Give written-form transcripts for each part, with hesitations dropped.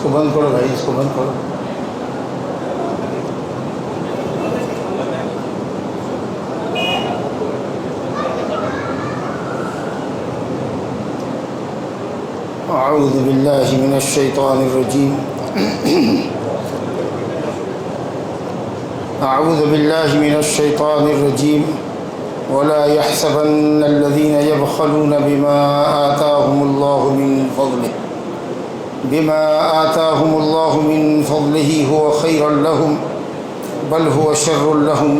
کو بند کرو بھائی، اس کو بند کرو۔ اعوذ باللہ من الشیطان الرجیم اعوذ باللہ من الشیطان الرجیم ولا يحسبن الذين يبخلون بما آتاهم الله من فضله هو خيرا لهم بل هو شر لهم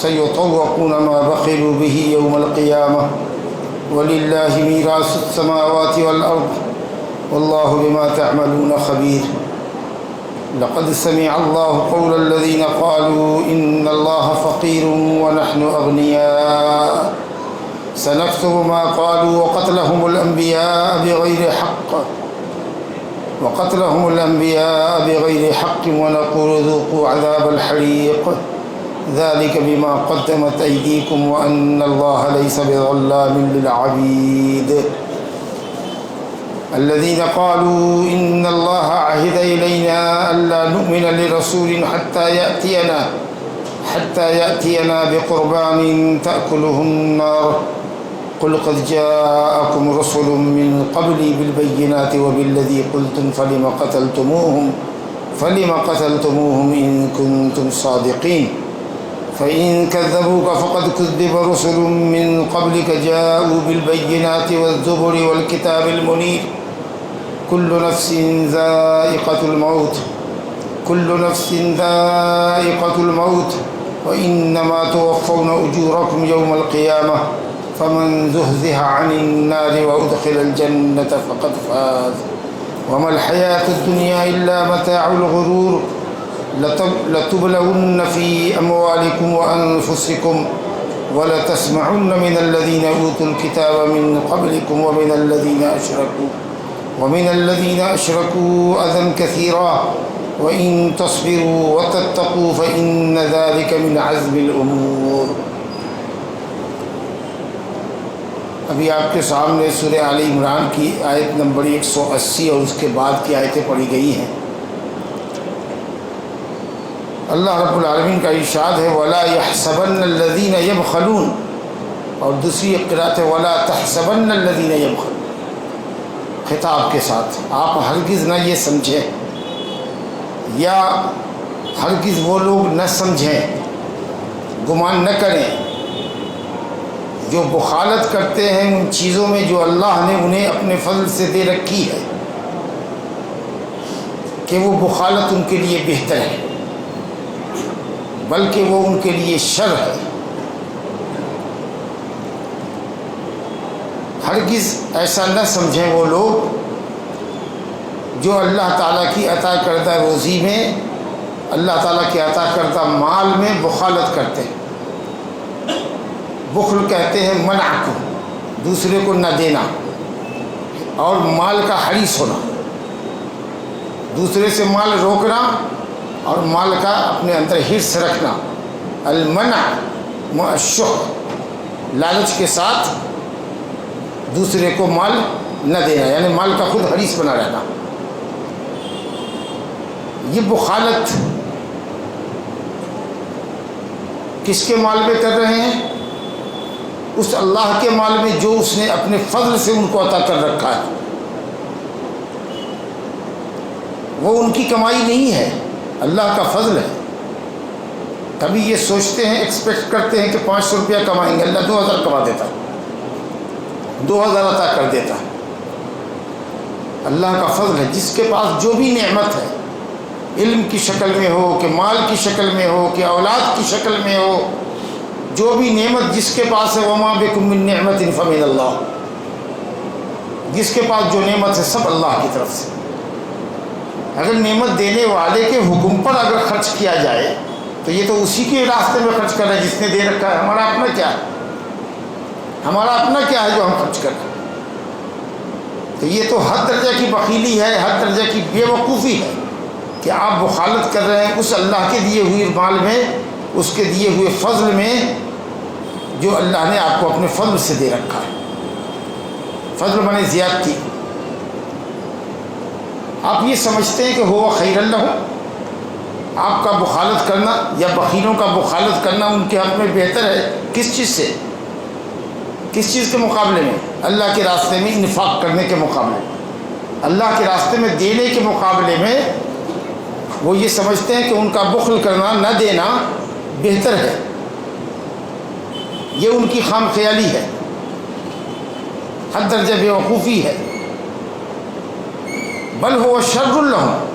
سيطوقون ما بخلوا به يوم القيامة ولله ميراث السماوات والأرض والله بما تعملون خبير لقد سمع الله قول الذين قالوا إن الله فقير ونحن أغنياء سنكتب ما قالوا وقتلهم الأنبياء بغير حق ونقول ذوقوا عذاب الحريق ذلك بما قدمت أيديكم وأن الله ليس بظلام للعبيد الذين قالوا إن الله عهد إلينا ألا نؤمن لرسول حتى يأتينا بقربان تأكله النار قل قد جاءكم رسل من قبلي بالبينات وبالذي قلتم فلم قتلتموهم إن كنتم صادقين فإن كذبوك فقد كذب رسل من قبلك جاءوا بالبينات والزبر والكتاب المنير كل نفس ذائقة الموت وإنما توفون أجوركم يوم القيامة فمن زحزح عن النار وأدخل الجنة فقد فاز وما الحياة الدنيا إلا متاع الغرور لتبلون في أموالكم وأنفسكم ولتسمعن من الذين أوتوا الكتاب من قبلكم ومن الذين أشركوا أذى كثيرا وإن تصبروا وتتقوا فإن ذلك من عزم الأمور۔ ابھی آپ کے سامنے سورہ آل عمران کی آیت نمبر 180 اور اس کے بعد کی آیتیں پڑھی گئی ہیں۔ اللہ رب العالمین کا ارشاد ہے وَلَا يَحْسَبَنَّ الَّذِينَ يَبْخَلُونَ، اور دوسری قرأت ہے وَلَا تَحْسَبَنَّ الَّذِينَ يَبْخَلُونَ، خطاب کے ساتھ آپ ہرگز نہ یہ سمجھیں یا ہرگز وہ لوگ نہ سمجھیں، گمان نہ کریں جو بخالت کرتے ہیں ان چیزوں میں جو اللہ نے انہیں اپنے فضل سے دے رکھی ہے کہ وہ بخالت ان کے لیے بہتر ہے، بلکہ وہ ان کے لیے شر ہے۔ ہرگز ایسا نہ سمجھیں وہ لوگ جو اللہ تعالیٰ کی عطا کردہ روزی میں، اللہ تعالیٰ کی عطا کردہ مال میں بخالت کرتے ہیں۔ بخل کہتے ہیں منع کو، دوسرے کو نہ دینا، اور مال کا حریص ہونا، دوسرے سے مال روکنا اور مال کا اپنے اندر حرص رکھنا۔ المنع مع الشح، لالچ کے ساتھ دوسرے کو مال نہ دینا، یعنی مال کا خود حریص بنا رہنا۔ یہ بخالت کس کے مال میں کر رہے ہیں؟ اس اللہ کے مال میں جو اس نے اپنے فضل سے ان کو عطا کر رکھا ہے۔ وہ ان کی کمائی نہیں ہے، اللہ کا فضل ہے۔ کبھی یہ سوچتے ہیں، ایکسپیکٹ کرتے ہیں کہ 500 روپیہ کمائیں گے، اللہ 2000 کما دیتا، 2000 عطا کر دیتا۔ اللہ کا فضل ہے۔ جس کے پاس جو بھی نعمت ہے، علم کی شکل میں ہو کہ مال کی شکل میں ہو کہ اولاد کی شکل میں ہو، جو بھی نعمت جس کے پاس ہے وما بکم من نعمت فمن اللہ، جس کے پاس جو نعمت ہے سب اللہ کی طرف سے۔ اگر نعمت دینے والے کے حکم پر اگر خرچ کیا جائے تو یہ تو اسی کے راستے میں خرچ کر رہا ہے جس نے دے رکھا ہے۔ ہمارا اپنا کیا ہے؟ ہمارا اپنا کیا ہے جو ہم خرچ کر رہے ہیں؟ تو یہ تو ہر درجہ کی بخیلی ہے، ہر درجہ کی بے وقوفی ہے کہ آپ بخالت کر رہے ہیں اس اللہ کے دیے ہوئے مال میں، اس کے دیے ہوئے فضل میں جو اللہ نے آپ کو اپنے فضل سے دے رکھا ہے۔ فضل مانے زیادتی۔ آپ یہ سمجھتے ہیں کہ ہوا خیر اللہ، آپ کا مخالفت کرنا یا بخیلوں کا مخالفت کرنا ان کے حق میں بہتر ہے؟ کس چیز سے؟ کس چیز کے مقابلے میں؟ اللہ کے راستے میں انفاق کرنے کے مقابلے میں، اللہ کے راستے میں دینے کے مقابلے میں وہ یہ سمجھتے ہیں کہ ان کا بخل کرنا، نہ دینا بہتر ہے۔ یہ ان کی خام خیالی ہے، حد درجہ بیوقوفی ہے۔ بل ہوا شر لہم،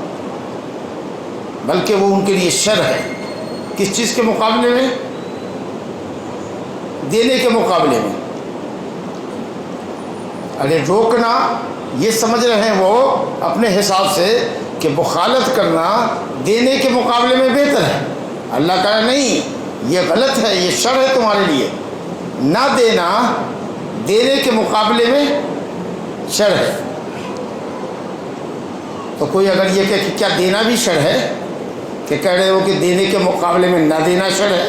بلکہ وہ ان کے لیے شر ہے۔ کس چیز کے مقابلے میں؟ دینے کے مقابلے میں۔ ارے روکنا یہ سمجھ رہے ہیں وہ اپنے حساب سے کہ مخالفت کرنا دینے کے مقابلے میں بہتر ہے۔ اللہ کہا نہیں، یہ غلط ہے، یہ شر ہے تمہارے لیے۔ نہ دینا دینے کے مقابلے میں شر ہے۔ تو کوئی اگر یہ کہے کہ کیا دینا بھی شر ہے، کہ کہہ رہے ہو کہ دینے کے مقابلے میں نہ دینا شر ہے،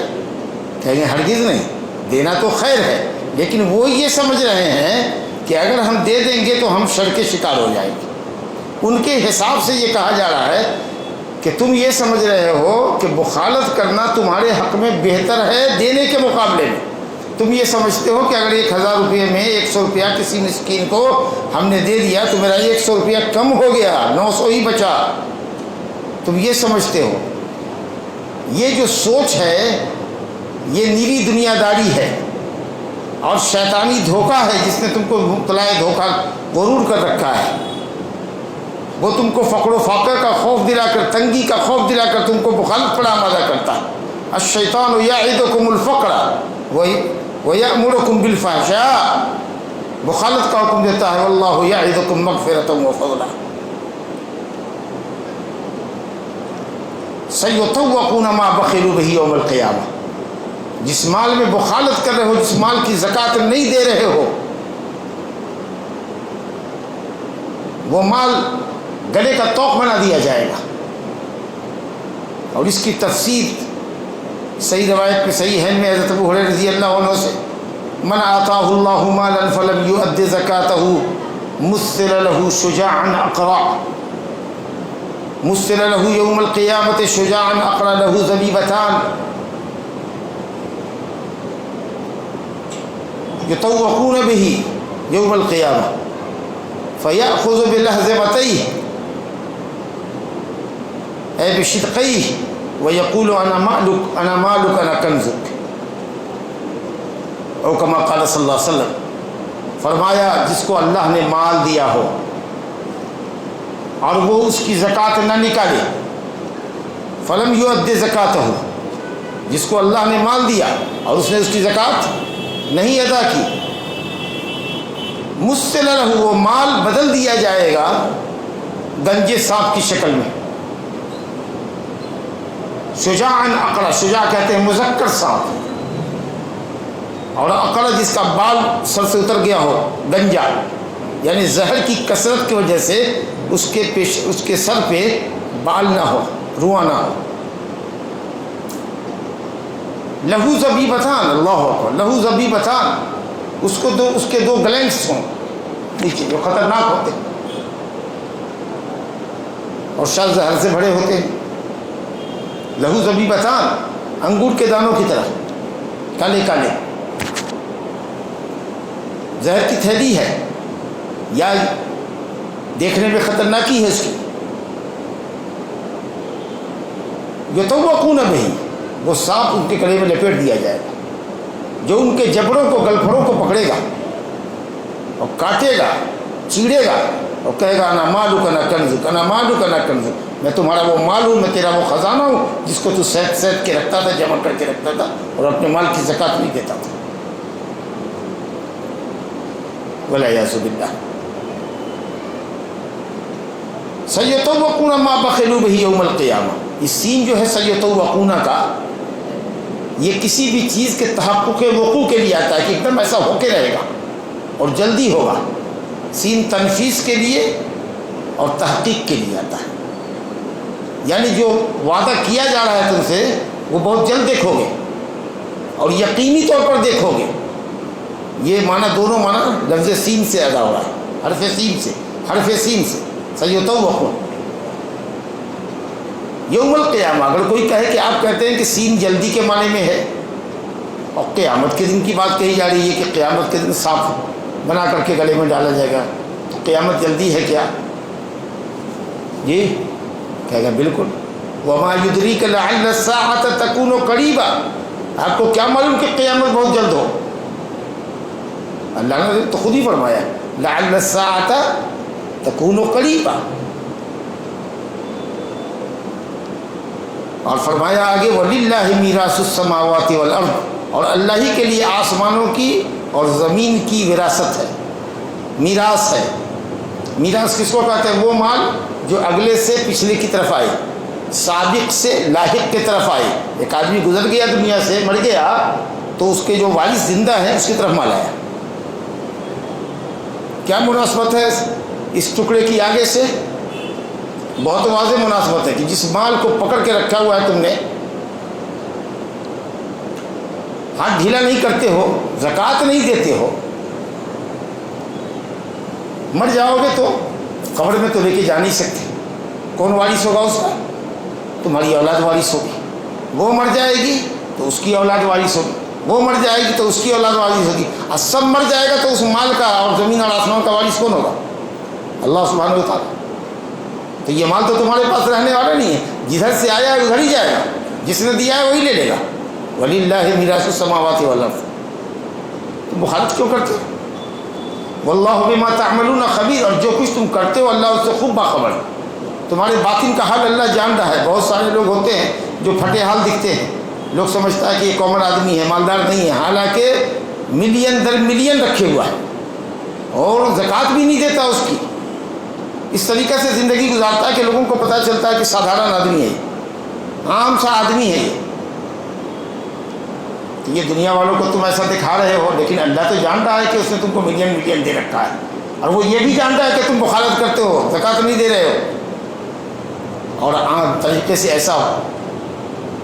کہیں گے ہرگز نہیں، دینا تو خیر ہے، لیکن وہ یہ سمجھ رہے ہیں کہ اگر ہم دے دیں گے تو ہم شر کے شکار ہو جائیں گے۔ ان کے حساب سے یہ کہا جا رہا ہے کہ تم یہ سمجھ رہے ہو کہ مخالفت کرنا تمہارے حق میں بہتر ہے دینے کے مقابلے میں۔ تم یہ سمجھتے ہو کہ اگر 1000 روپے میں 100 روپیہ کسی مسکین کو ہم نے دے دیا تو میرا 100 روپیہ کم ہو گیا، 900 ہی بچا۔ تم یہ سمجھتے ہو۔ یہ جو سوچ ہے یہ نیلی دنیا داری ہے اور شیطانی دھوکہ ہے جس نے تم کو مبتلا دھوکہ غرور کر رکھا ہے۔ وہ تم کو فقر و فاقہ کا خوف دلا کر، تنگی کا خوف دلا کر تم کو مخالفت پر آمادہ کرتا ہے۔ الشیطان یعدکم الفقر ویأمرکم بالفحشاء، مخالفت کا حکم دیتا ہے۔ واللہ یعدکم مغفرۃ وفضلا۔ سیطوقون ما بخلوا بہ یوم القیامہ، جس مال میں مخالفت کر رہے ہو، جس مال کی زکوٰۃ نہیں دے رہے ہو، وہ مال گلے کا توق بنا دیا جائے گا۔ اور اس کی تفسیر صحیح روایت میں صحیح ہے میں حضرت ابو ہریرہ رضی اللہ عنہ سے، من آتاہ اللہ مالا فلم یؤد زکاتہ مثل له شجاعا اقرع، مثل له یوم القیامت شجاعا اقرع له زبیبتان یطوقون به یوم القیامہ فیأخذ بلہزمتیہ اے بشدقیہ ویقول انا مالک انا مالک انا کنزک، او کما قال صلی اللہ علیہ وسلم، فرمایا جس کو اللہ نے مال دیا ہو اور وہ اس کی زکوٰۃ نہ نکالے، فلم یؤد زکاتہ، جس کو اللہ نے مال دیا اور اس نے اس کی زکوٰۃ نہیں ادا کی، مثل لہ، وہ مال بدل دیا جائے گا گنجے سانپ کی شکل میں، شجاعاً اقرع، شجاع کہتے ہیں مذکر سانپ، اور اقرع جس کا بال سر سے اتر گیا ہو، گنجا، یعنی زہر کی کثرت کی وجہ سے اس کے سر پہ بال نہ ہو، رواں نہ ہو۔ لہو زبیبتان، اللہ اکبر، لہو زبیبتان، اس کے دو گلینڈس ہوں نیچے جو خطرناک ہوتے ہیں اور شاید زہر سے بھرے ہوتے ہیں۔ لہو زبیبتان، انگور کے دانوں کی طرح کالے کالے، زہر کی تھیلی ہے یا دیکھنے میں خطرناکی ہے اس کی۔ یطوقون بہ، وہ سانپ ان کے گلے میں لپیٹ دیا جائے گا، جو ان کے جبڑوں کو، گلپھڑوں کو پکڑے گا اور کاٹے گا، چیڑے گا اور کہے گا انا مالک انا کنزک، انا مالک انا کنزک، میں تمہارا وہ مال ہوں، میں تیرا وہ خزانہ ہوں جس کو تو سید کے رکھتا تھا، جمع کر کے رکھتا تھا اور اپنے مال کی زکوٰۃ نہیں دیتا تھا۔ والعیاذ باللہ۔ سیطوقون ما بخلوا بہ یوم القیامہ، یہ سین جو ہے سیطوقون کا، یہ کسی بھی چیز کے تحقق وقوع کے لیے آتا ہے کہ ایک دم ایسا ہو کے رہے گا اور جلدی ہوگا۔ سین تنفیذ کے لیے اور تحقیق کے لیے آتا ہے، یعنی جو وعدہ کیا جا رہا ہے تم سے وہ بہت جلد دیکھو گے اور یقینی طور پر دیکھو گے۔ یہ معنی، دونوں معنی لفظ سین سے ادا ہو رہا ہے، حرف سین سے، حرف سین سے، سیطوقون۔ یوم القیامہ. اگر کوئی کہے کہ آپ کہتے ہیں کہ سین جلدی کے معنی میں ہے اور قیامت کے دن کی بات کہی جا رہی ہے کہ قیامت کے دن سانپ بنا کر کے گلے میں ڈالا جائے گا، تو قیامت جلدی ہے کیا؟ جی کہے گا بالکل. وما یدریک لعل الساعۃ تکون قریبا، آپ کو کیا معلوم کہ قیامت بہت جلد ہو؟ اللہ نے تو خود ہی فرمایا لعل الساعۃ تکون قریبا، اور فرمایا آگے وَلِلَّهِ مِيرَاثُ السَّمَاوَاتِ وَالْأَرْضِ، اور اللہ ہی کے لیے آسمانوں کی اور زمین کی وراثت ہے، میراث ہے. میراث کس کو کہتے ہیں؟ وہ مال جو اگلے سے پچھلے کی طرف آئے، سابق سے لاحق کی طرف آئے. ایک آدمی گزر گیا دنیا سے، مر گیا، تو اس کے جو وارث زندہ ہیں اس کی طرف مال آیا. کیا مناسبت ہے اس ٹکڑے کی آگے سے؟ بہت واضح مناسبت ہے کہ جس مال کو پکڑ کے رکھا ہوا ہے تم نے، ہاتھ ڈھیلا نہیں کرتے ہو، زکوٰۃ نہیں دیتے ہو، مر جاؤ گے تو قبر میں تو لے کے جا نہیں سکتے. کون وارث ہوگا اس کا؟ تمہاری اولاد وارث ہوگی. وہ مر جائے گی تو اس کی اولاد وارث ہوگی، وہ مر جائے گی تو اس کی اولاد وارث ہوگی، اور سب مر جائے گا تو اس مال کا اور زمین اور آسمان کا وارث کون ہوگا؟ اللہ سبحانہ و تعالیٰ. تو یہ مال تو تمہارے پاس رہنے والا نہیں ہے، جدھر سے آیا ہے ادھر ہی جائے گا، جس نے دیا ہے وہی لے لے گا. وَلِلَّهِ مِيرَاثُ السَّمَاوَاتِ وَالْأَرْضِ. تم مخالفت کیوں کرتے ہو؟ وَاللَّهُ بِمَا تَعْمَلُونَ خَبِيرٌ، اور جو کچھ تم کرتے ہو اللہ اس سے خوب باخبر ہے. تمہارے باطن کا حال اللہ جان رہا ہے. بہت سارے لوگ ہوتے ہیں جو پھٹے حال دکھتے ہیں، لوگ سمجھتا ہے کہ یہ کامن آدمی ہے، مالدار نہیں ہے، حالانکہ ملین در ملین رکھے ہوا ہے اور زکوٰۃ بھی نہیں دیتا اس کی. اس طریقے سے زندگی گزارتا ہے کہ لوگوں کو پتہ چلتا ہے کہ سادھارن آدمی ہے، عام سا آدمی ہے یہ. یہ دنیا والوں کو تم ایسا دکھا رہے ہو، لیکن اللہ تو جان رہا ہے کہ اس نے تم کو ملین ملین دے رکھا ہے، اور وہ یہ بھی جانتا ہے کہ تم مخالفت کرتے ہو، زکوٰۃ نہیں دے رہے ہو. اور عام طریقے سے ایسا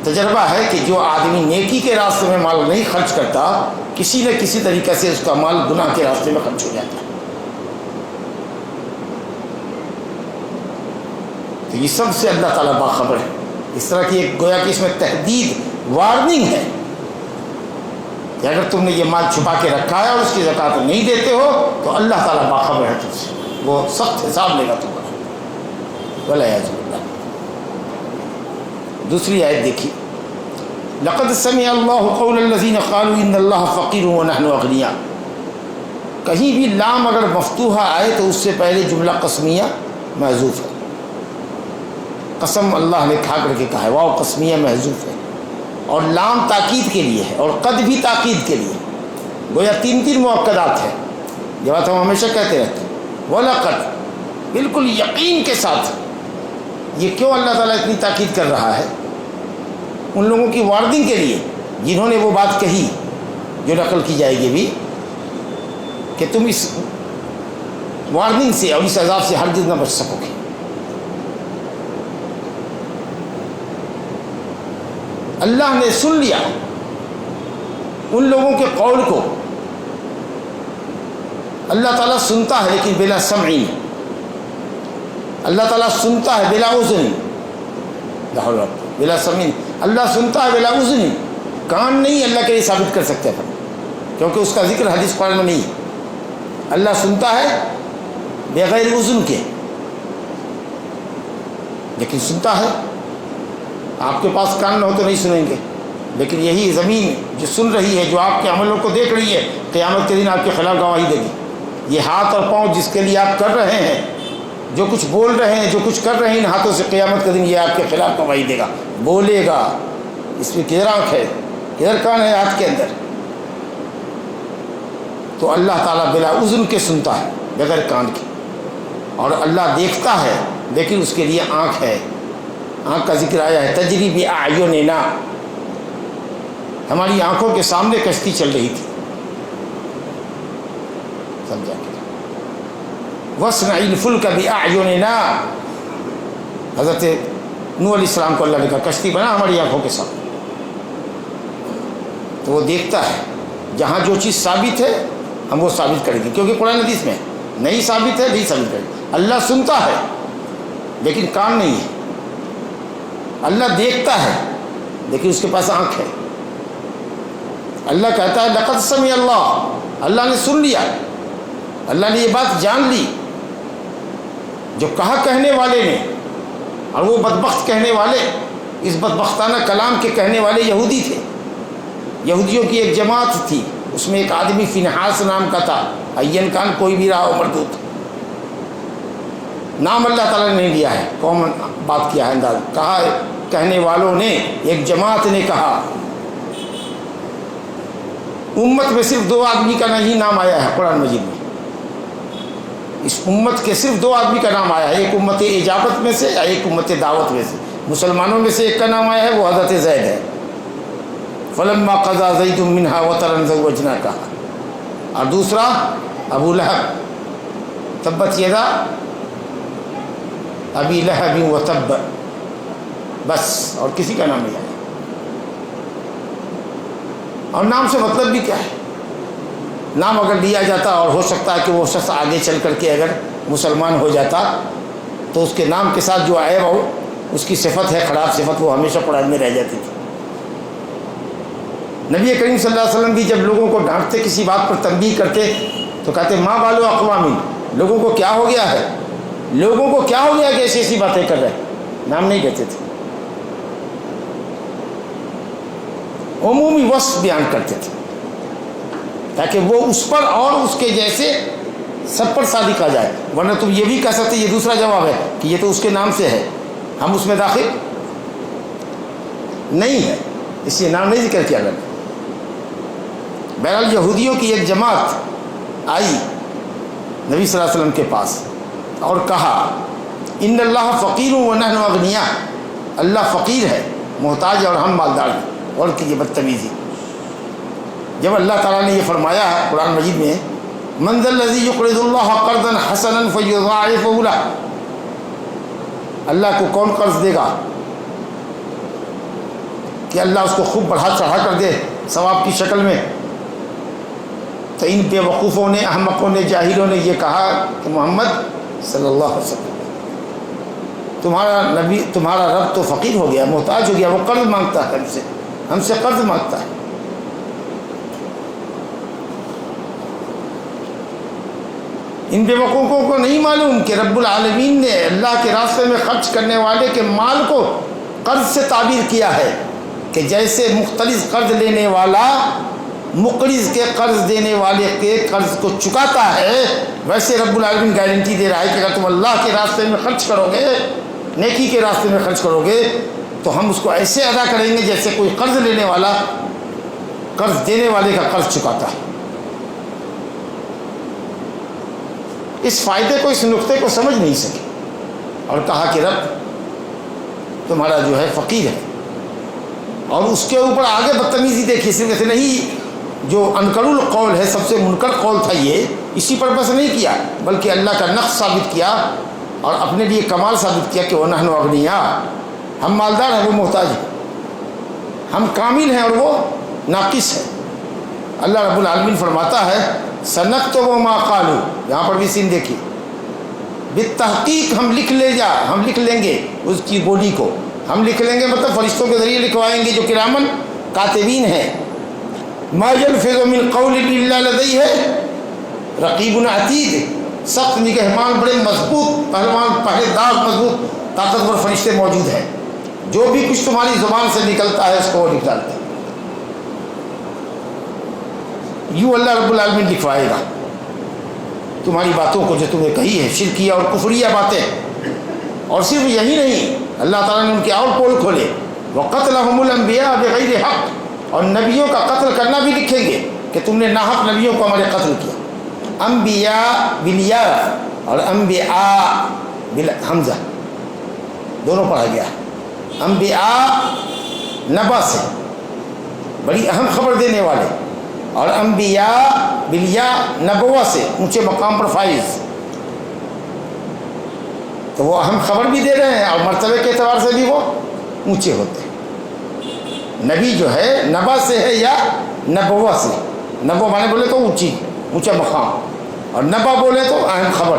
تجربہ ہے کہ جو آدمی نیکی کے راستے میں مال نہیں خرچ کرتا، کسی نہ کسی طریقے سے اس کا مال گناہ کے راستے میں خرچ ہو جاتا ہے. تو یہ سب سے اللہ تعالیٰ باخبر ہے. اس طرح کی ایک گویا کہ اس میں تحدید، وارننگ ہے کہ اگر تم نے یہ مال چھپا کے رکھا ہے اور اس کی زکوٰۃ نہیں دیتے ہو تو اللہ تعالیٰ باخبر ہے تم سے، وہ سخت حساب لے گا تمہارا. والعیاذ باللہ. دوسری آیت دیکھیے، لقد سمع اللہ قول الذین قالوا ان اللہ فقیر ونحن اغنیاء. کہیں بھی لام اگر مفتوحہ آئے تو اس سے پہلے جملہ قسمیہ محذوف ہے. قسم اللہ نے کھا کر کے کہا ہے، واو قسمیہ محذوف ہے، اور لام تاکید کے لیے ہے، اور قد بھی تاکید کے لیے. گویا تین تین مؤکدات ہیں، یہ بات ہم ہمیشہ کہتے رہتے ہیں. وَلَقَدْ، بالکل یقین کے ساتھ. یہ کیوں اللہ تعالیٰ اتنی تاکید کر رہا ہے؟ ان لوگوں کی وارننگ کے لیے جنہوں نے وہ بات کہی جو نقل کی جائے گی بھی، کہ تم اس وارننگ سے اور اس عذاب سے ہرگز نہ بچ سکو گے. اللہ نے سن لیا ان لوگوں کے قول کو. اللہ تعالیٰ سنتا ہے لیکن بلا سمعین. اللہ تعالیٰ سنتا ہے بلا اذن، بلا سمعین. اللہ سنتا ہے بلا اذن. کان نہیں اللہ کے لیے ثابت کر سکتے ہیں کیونکہ اس کا ذکر حدیث قرآن میں نہیں ہے. اللہ سنتا ہے بغیر اذن کے، لیکن سنتا ہے. آپ کے پاس کان نہ ہو تو نہیں سنیں گے، لیکن یہی زمین جو سن رہی ہے، جو آپ کے عملوں کو دیکھ رہی ہے، قیامت کے دن آپ کے خلاف گواہی دے گی. یہ ہاتھ اور پاؤں جس کے لیے آپ کر رہے ہیں، جو کچھ بول رہے ہیں، جو کچھ کر رہے ہیں ان ہاتھوں سے، قیامت کے دن یہ آپ کے خلاف گواہی دے گا، بولے گا. اس میں کدھر آنکھ ہے، کدھر کان ہے ہاتھ کے اندر؟ تو اللہ تعالیٰ بلا اذن کے سنتا ہے، بغیر کان کے. اور اللہ دیکھتا ہے لیکن اس کے لیے آنکھ ہے. آنکھ کا ذکر آیا ہے، تجری بأعیننا، ہماری آنکھوں کے سامنے کشتی چل رہی تھی. سمجھا کہ وَاصْنَعِ الْفُلْكَ بِأَعْيُنِنَا، حضرت نوح علیہ السلام کو اللہ نے کہا کشتی بنا ہماری آنکھوں کے سامنے. تو وہ دیکھتا ہے، جہاں جو چیز ثابت ہے ہم وہ ثابت کریں گے، کیونکہ قرآن حدیث میں نہیں ثابت ہے نہیں ثابت کریں گے. اللہ سنتا ہے لیکن کان نہیں ہے. اللہ دیکھتا ہے لیکن اس کے پاس آنکھ ہے. اللہ کہتا ہے لقد سمع اللہ، اللہ نے سن لیا، اللہ نے یہ بات جان لی جو کہا کہنے والے نے. اور وہ بدبخت کہنے والے، اس بدبختانہ کلام کے کہنے والے یہودی تھے. یہودیوں کی ایک جماعت تھی، اس میں ایک آدمی فنحاس نام کا تھا، این کان کوئی بھی رہا ہو مردود، نام اللہ تعالیٰ نے نہیں لیا ہے، قوم بات کیا ہے انداز. کہا کہنے والوں نے، ایک جماعت نے کہا امت میں صرف 2 آدمی کا نہیں نام آیا ہے قرآن مجید میں. اس امت کے صرف 2 آدمی کا نام آیا ہے، ایک امت اجابت میں سے، ایک امت دعوت میں سے. مسلمانوں میں سے ایک کا نام آیا ہے، وہ حضرت زید ہے. فلما قضا زید منها وطرا زوجناکا. اور دوسرا ابو لہب، تبت یدا ابی لہب وتب، بس اور کسی کا نام نہیں آیا. اور نام سے مطلب بھی کیا ہے؟ نام اگر لیا جاتا اور ہو سکتا ہے کہ وہ شخص آگے چل کر کے اگر مسلمان ہو جاتا تو اس کے نام کے ساتھ جو عیب ہو، اس کی صفت ہے خراب صفت، وہ ہمیشہ قرآن میں رہ جاتی تھی. نبی کریم صلی اللہ علیہ وسلم بھی جب لوگوں کو ڈانٹتے، کسی بات پر تنبیہ کرتے تو کہتے ماں بالو اقوام، لوگوں کو کیا ہو گیا ہے، لوگوں کو کیا ہو گیا کہ ایسی ایسی باتیں کر رہے. نام نہیں کہتے تھے، عمومی وصف بیان کرتے تھے تاکہ وہ اس پر اور اس کے جیسے سب پر صادق آ جائے. ورنہ تم یہ بھی کہہ سکتے، یہ دوسرا جواب ہے کہ یہ تو اس کے نام سے ہے، ہم اس میں داخل نہیں ہے، اس لیے نام نہیں ذکر کیا گیا. بہرحال یہودیوں کی ایک جماعت آئی نبی صلی اللہ علیہ وسلم کے پاس اور کہا ان اللہ فقیر ونحن اغنیاء، اللہ فقیر ہے، محتاج، اور ہم مالدار ہیں. اور کی یہ بدتمیزی. جب اللہ تعالیٰ نے یہ فرمایا ہے قرآن مجید میں من ذا الذی یقرض اللہ قرضا حسنا فیضاعفہ لہ، اللہ کو کون قرض دے گا کہ اللہ اس کو خوب بڑھا چڑھا کر دے ثواب کی شکل میں. تو ان بے وقوفوں نے، احمقوں نے، جاہلوں نے یہ کہا کہ محمد صلی اللہ علیہ وسلم تمہارا نبی، تمہارا رب تو فقیر ہو گیا، محتاج ہو گیا، وہ قرض مانگتا ہے ہم سے قرض مانگتا ہے. ان بے وقوفوں کو نہیں معلوم کہ رب العالمین نے اللہ کے راستے میں خرچ کرنے والے کے مال کو قرض سے تعبیر کیا ہے کہ جیسے مختلف قرض لینے والا مقرض کے قرض دینے والے کے قرض کو چکاتا ہے، ویسے رب العالمین گارنٹی دے رہا ہے کہ اگر تم اللہ کے راستے میں خرچ کرو گے، نیکی کے راستے میں خرچ کرو گے، تو ہم اس کو ایسے ادا کریں گے جیسے کوئی قرض لینے والا قرض دینے والے کا قرض چکاتا ہے. اس فائدے کو، اس نقطے کو سمجھ نہیں سکے اور کہا کہ رب تمہارا جو ہے فقیر ہے. اور اس کے اوپر آگے بدتمیزی دیکھی، صرف ایسے نہیں، جو انکر القول ہے، سب سے منکر قول تھا یہ، اسی پر بس نہیں کیا بلکہ اللہ کا نقص ثابت کیا اور اپنے لیے کمال ثابت کیا کہ وَنَحْنُ أَغْنِيَاء، ہم مالدار ہیں، وہ محتاج ہیں، ہم کامل ہیں اور وہ ناقص ہے. اللہ رب العالمین فرماتا ہے سَنَكْتُبُ مَا قَالُوا، یہاں پر بھی سین دیکھیے، بالتحقیق ہم لکھ لیں گے اس کی بولی کو، ہم لکھ لیں گے مطلب فرشتوں کے ذریعے لکھوائیں گے جو کرامن کاتبین ہیں. ما یلفظ من قول الا لدیہ رقیب عتید، سخت نگہبان، بڑے مضبوط پہلوان، پہلے دار، مضبوط طاقتور فرشتے موجود ہیں، جو بھی کچھ تمہاری زبان سے نکلتا ہے اس کو وہ لکھ ڈالتے ہیں. یوں اللہ رب العالمین لکھوائے گا تمہاری باتوں کو جو تمہیں کہی ہے، شرکیہ اور کفریہ باتیں. اور صرف یہی نہیں، اللہ تعالیٰ نے ان کے اور پول کھولے، وَقَتْلَهُمُ الْأَنْبِيَاءَ بِغَيْرِ حَقٍّ، اور نبیوں کا قتل کرنا بھی لکھیں گے کہ تم نے ناحق نبیوں کو ہمارے قتل کیا. انبیاء بالیا اور انبیاء بالحمزہ دونوں پڑھا گیا. انبیاء نبا سے، بڑی اہم خبر دینے والے، اور انبیاء بالیا نبوہ سے، اونچے مقام پر فائز. تو وہ اہم خبر بھی دے رہے ہیں اور مرتبے کے اعتبار سے بھی وہ اونچے ہوتے ہیں. نبی جو ہے نبا سے ہے یا نبوہ سے، نبوہ مانے بولے تو اونچا مقام، اور نبا بولے تو اہم خبر.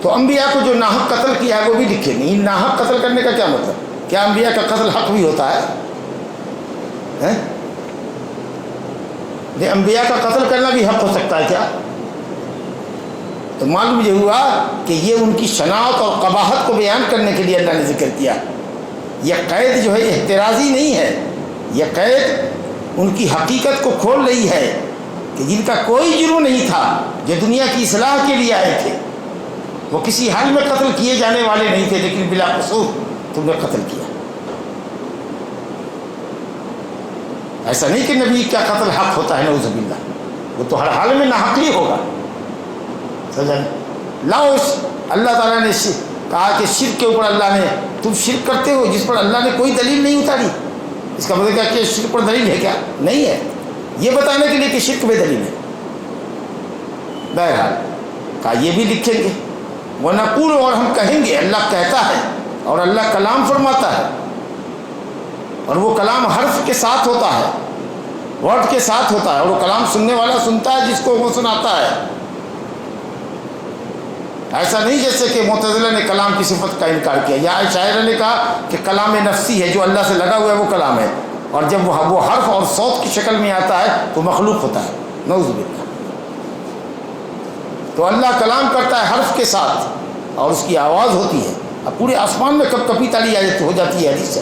تو انبیاء کو جو ناحق قتل کیا ہے وہ بھی لکھے نہیں. ناحق قتل کرنے کا کیا مطلب؟ کیا انبیاء کا قتل حق بھی ہوتا ہے؟ انبیاء کا قتل کرنا بھی حق ہو سکتا ہے کیا؟ تو معلوم یہ ہوا کہ یہ ان کی شناعت اور قباحت کو بیان کرنے کے لیے اللہ نے ذکر کیا. یہ قید جو ہے احترازی نہیں ہے، یہ قید ان کی حقیقت کو کھول رہی ہے کہ جن کا کوئی جرم نہیں تھا، جو دنیا کی اصلاح کے لیے آئے تھے، وہ کسی حال میں قتل کیے جانے والے نہیں تھے، لیکن بلا قصور تم نے قتل کیا. ایسا نہیں کہ نبی کا قتل حق ہوتا ہے، نعوذ باللہ، وہ تو ہر حال میں ناحق ہی ہوگا. سمجھا؟ لاؤ اللہ تعالیٰ نے کہا کہ شرک کے اوپر اللہ نے، تم شرک کرتے ہو جس پر اللہ نے کوئی دلیل نہیں اتاری. اس کا مطلب کیا کہ شرک پر دلیل ہے کیا؟ نہیں ہے. یہ بتانے کے لیے کہ شرک بے دلیل ہے. بہرحال کہا یہ بھی لکھیں گے. وَنَقُولُ، اور ہم کہیں گے، اللہ کہتا ہے اور اللہ کلام فرماتا ہے، اور وہ کلام حرف کے ساتھ ہوتا ہے، ورڈ کے ساتھ ہوتا ہے، اور وہ کلام سننے والا سنتا ہے جس کو وہ سناتا ہے. ایسا نہیں جیسے کہ معتزلہ نے کلام کی صفت کا انکار کیا، یا شاعرہ نے کہا کہ کلام نفسی ہے، جو اللہ سے لگا ہوا ہے وہ کلام ہے، اور جب وہ حرف اور صوت کی شکل میں آتا ہے تو مخلوق ہوتا ہے. نعوذ باللہ. تو اللہ کلام کرتا ہے حرف کے ساتھ اور اس کی آواز ہوتی ہے. اب پورے آسمان میں کب کبھی تالی ہو جاتی ہے حدیث سے.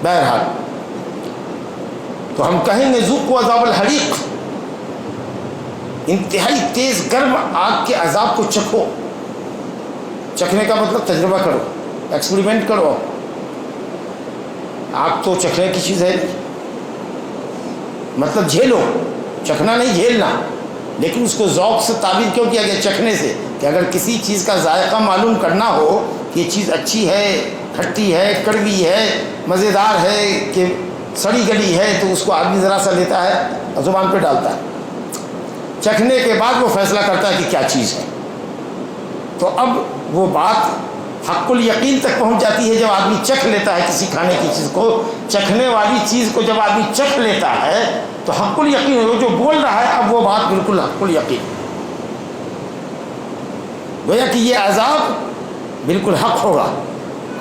بہرحال تو ہم کہیں گے ذوقوا عذاب الحریق، انتہائی تیز گرم آگ کے عذاب کو چکھو. چکھنے کا مطلب تجربہ کرو، ایکسپریمنٹ کرو. آگ تو چکھنے کی چیز ہے نہیں، مطلب جھیلو، چکھنا نہیں جھیلنا. لیکن اس کو ذوق سے تعبیر کیوں کیا گیا؟ چکھنے سے، کہ اگر کسی چیز کا ذائقہ معلوم کرنا ہو کہ یہ چیز اچھی ہے، کھٹی ہے، کڑوی ہے، مزیدار ہے کہ سڑی گلی ہے، تو اس کو آدمی ذرا سا لیتا ہے اور زبان پہ ڈالتا ہے. چکھنے کے بعد وہ فیصلہ کرتا ہے کہ کیا چیز ہے. تو اب وہ بات حق الیقین تک پہنچ جاتی ہے جب آدمی چکھ لیتا ہے کسی کھانے کی چیز کو. چکھنے والی چیز کو جب آدمی چکھ لیتا ہے تو حق الیقین، وہ جو بول رہا ہے اب وہ بات بالکل حق الیقین. گویا کہ یہ عذاب بالکل حق ہوگا،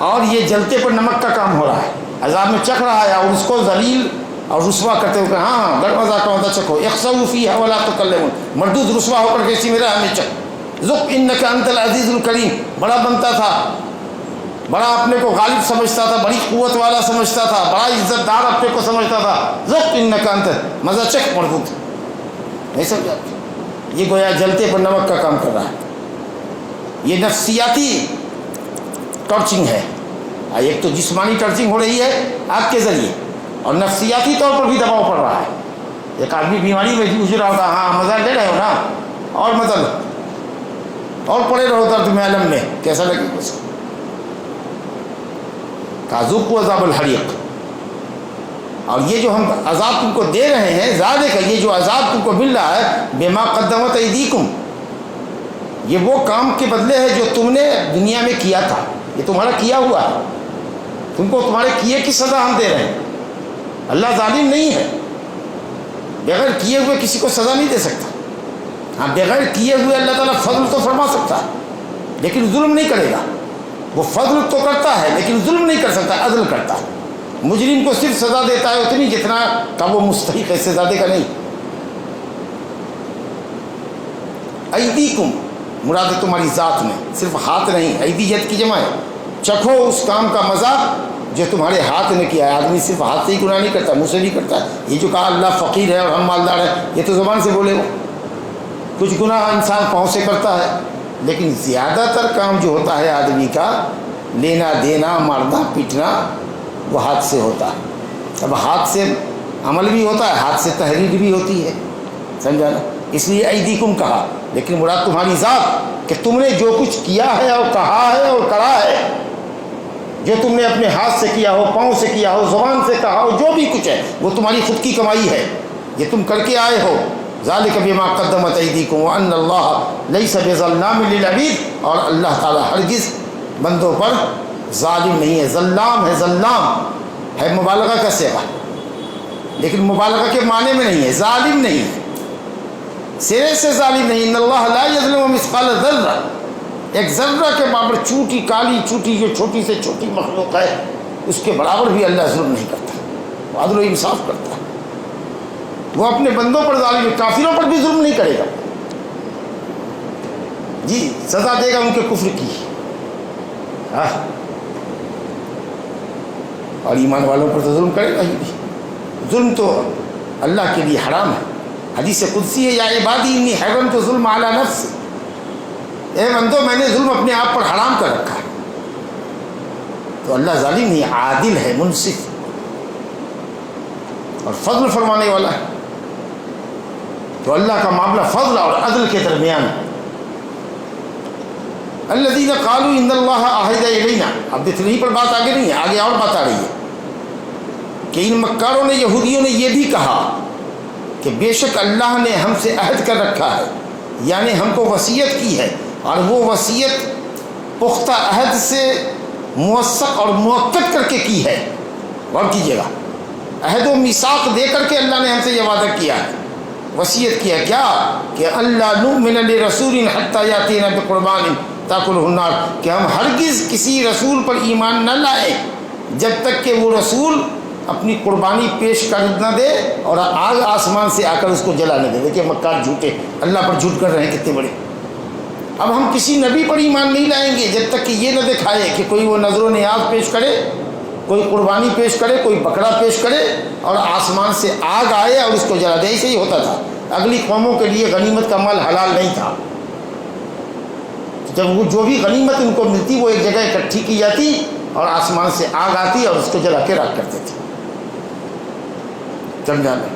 اور یہ جلتے پر نمک کا کام ہو رہا ہے. عذاب میں چکھ رہا ہے اور اس کو ذلیل اور رسوا کرتے ہوئے کہ ہاں گڑ مزہ کا ہوتا چکھو. اخسؤوا فیہا ولا تکلمون، مردود رسوا ہو کر کے اسی میرا ہمیں چکھ. ذق انک انت العزیز الکریم، بڑا بنتا تھا، بڑا اپنے کو غالب سمجھتا تھا، بڑی قوت والا سمجھتا تھا، بڑا عزت دار اپنے کو سمجھتا تھا. ذق انک انت، مزہ چکھ مردود. نہیں سمجھا؟ یہ گویا جلتے پر نمک کا کام کر رہا ہے. یہ نفسیاتی ٹارچنگ ہے. ایک تو جسمانی ٹارچنگ ہو رہی ہے آگ کے ذریعے، اور نفسیاتی طور پر بھی دباؤ پڑ رہا ہے. ایک آدمی بیماری میں پوچھ رہا ہوگا، ہاں مزہ لے رہے ہو نا، اور مطلب اور پڑے رہو درد میں علم میں، کیسا لگے اس کو. ذوقوا عذاب الحریق. اور یہ جو ہم عذاب تم کو دے رہے ہیں، ذالک، یہ جو عذاب تم کو مل رہا ہے، بما قدمت ایدیکم، یہ وہ کام کے بدلے ہے جو تم نے دنیا میں کیا تھا. یہ تمہارا کیا ہوا ہے، تم کو تمہارے کیے کی سزا ہم دے رہے ہیں. اللہ ظالم نہیں ہے، بغیر کیے ہوئے کسی کو سزا نہیں دے سکتا. ہاں بغیر کیے ہوئے اللہ تعالیٰ فضل تو فرما سکتا ہے لیکن ظلم نہیں کرے گا. وہ فضل تو کرتا ہے لیکن ظلم نہیں کر سکتا، عدل کرتا ہے. مجرم کو صرف سزا دیتا ہے اتنی جتنا کا وہ مستحق ہے، سے زیادہ کا نہیں. ایدیکم مراد تمہاری ذات میں، صرف ہاتھ نہیں، ایدیت کی جمع ہے. چکھو اس کام کا مزہ جو تمہارے ہاتھ نے کیا ہے. آدمی صرف ہاتھ سے ہی گناہ نہیں کرتا، منہ سے بھی کرتا ہے. یہ جو کہا اللہ فقیر ہے اور ہم مالدار ہیں، یہ تو زبان سے بولے ہو. کچھ گناہ انسان پاؤں سے کرتا ہے، لیکن زیادہ تر کام جو ہوتا ہے آدمی کا، لینا دینا، مارنا پیٹنا، وہ ہاتھ سے ہوتا ہے. اب ہاتھ سے عمل بھی ہوتا ہے، ہاتھ سے تحریر بھی ہوتی ہے. سمجھا نا؟ اس لیے ایدیکم کہا، لیکن مراد تمہاری ذات، کہ تم نے جو کچھ کیا ہے اور کہا ہے اور کرا ہے، جو تم نے اپنے ہاتھ سے کیا ہو، پاؤں سے کیا ہو، زبان سے کہا ہو، جو بھی کچھ ہے وہ تمہاری خود کی کمائی ہے. یہ تم کر کے آئے ہو. ذالک بما قدمت ایدیکم وان اللہ لیس بظلام للعبید، اور اللہ تعالیٰ ہرگز بندوں پر ظالم نہیں ہے. ظلام ہے، ظلام ہے مبالغہ کا صیغہ، لیکن مبالغہ کے معنی میں نہیں ہے. ظالم نہیں ہے، سرے سے ظالم نہیں. ان اللہ لا یظلم مثقال ذرہ، ایک ذرہ کے برابر چوٹی کالی چوٹی جو چھوٹی سے چھوٹی مخلوق ہے اس کے برابر بھی اللہ ظلم نہیں کرتا، وہ عدل و انصاف کرتا ہے۔ وہ اپنے بندوں پر ظالم، کافروں پر بھی ظلم نہیں کرے گا، جی سزا دے گا ان کے کفر کی، اور ایمان والوں پر تو ظلم کرے گا ہی بھی۔ ظلم تو اللہ کے لیے حرام ہے، حدیث قدسی ہے، یا عبادی انی حرمت ظلم علی نفسی، اے بندو میں نے ظلم اپنے آپ پر حرام کر رکھا ہے۔ تو اللہ ظالم نہیں، عادل ہے، منصف اور فضل فرمانے والا ہے۔ تو اللہ کا معاملہ فضل اور عدل کے درمیان ہے۔ الذین قالوا ان اللہ عہد الینا، اب اتنی پر بات آگے نہیں ہے، آگے اور بات آ رہی ہے کہ ان مکاروں نے، یہودیوں نے یہ بھی کہا کہ بے شک اللہ نے ہم سے عہد کر رکھا ہے، یعنی ہم کو وصیت کی ہے، اور وہ وصیت پختہ عہد سے موثق اور مؤکد کر کے کی ہے۔ غور کیجیے گا، عہد و میثاق دے کر کے اللہ نے ہم سے یہ وعدہ کیا ہے، وصیت کیا کیا کہ اللہ نؤمن لرسول حتی یاتینا بقربان تاکلہ النار، کہ ہم ہرگز کسی رسول پر ایمان نہ لائیں جب تک کہ وہ رسول اپنی قربانی پیش کر نہ دے اور آگ آسمان سے آ کر اس کو جلا نہ دے۔ دیکھیے مکار جھوٹے، اللہ پر جھوٹ کر رہے ہیں کتنے بڑے۔ اب ہم کسی نبی پر ایمان نہیں لائیں گے جب تک کہ یہ نہ دکھائے کہ کوئی وہ نذر و نیاز پیش کرے، کوئی قربانی پیش کرے، کوئی بکرا پیش کرے اور آسمان سے آگ آئے اور اس کو جلا دے۔ ایسے ہی ہوتا تھا، اگلی قوموں کے لیے غنیمت کا مال حلال نہیں تھا، جب وہ جو بھی غنیمت ان کو ملتی وہ ایک جگہ اکٹھی کی جاتی اور آسمان سے آگ آتی اور اس کو جلا کے راکھ کرتے تھے۔ سمجھانا